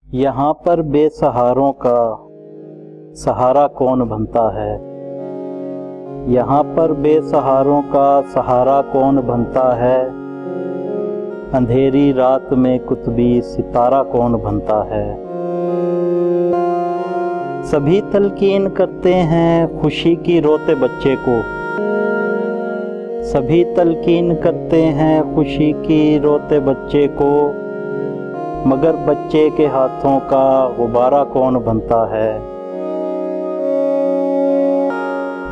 यहाँ पर बे सहारों का सहारा कौन बनता है। यहाँ पर बेसहारों का सहारा कौन बनता है। अंधेरी रात में कुतबी सितारा कौन बनता है। सभी तलकीन करते हैं खुशी की रोते बच्चे को। सभी तलकीन करते हैं खुशी की रोते बच्चे को, मगर बच्चे के हाथों का गुब्बारा कौन बनता है।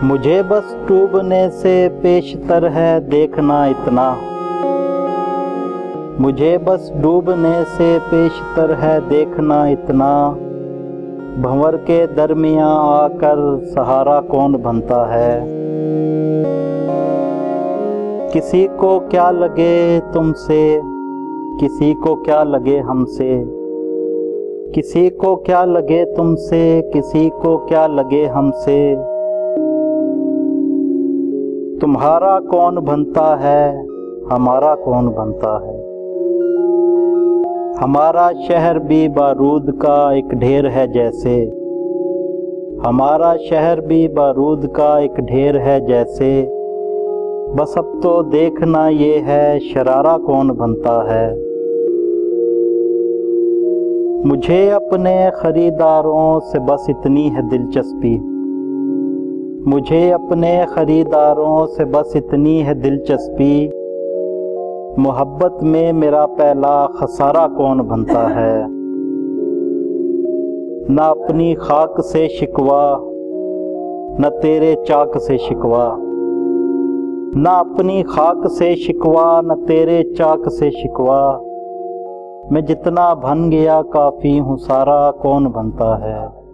मुझे बस डूबने से पेशतर है देखना इतना। मुझे बस डूबने से पेशतर है देखना इतना, भंवर के दरमियां आकर सहारा कौन बनता है। किसी को क्या लगे तुमसे, किसी को क्या लगे हमसे। किसी को क्या लगे तुमसे, किसी को क्या लगे हमसे। तुम्हारा कौन बनता है, हमारा कौन बनता है। हमारा शहर भी बारूद का एक ढेर है जैसे। हमारा शहर भी बारूद का एक ढेर है जैसे। बस अब तो देखना ये है शरारा कौन बनता है। मुझे अपने खरीदारों से बस इतनी है दिलचस्पी। मुझे अपने खरीदारों से बस इतनी है दिलचस्पी, मोहब्बत में मेरा पहला खसारा कौन बनता है। न अपनी खाक से शिकवा, न तेरे चाक से शिकवा। न अपनी खाक से शिकवा, न तेरे चाक से शिकवा। मैं जितना बन गया काफ़ी हूँ सारा कौन बनता है।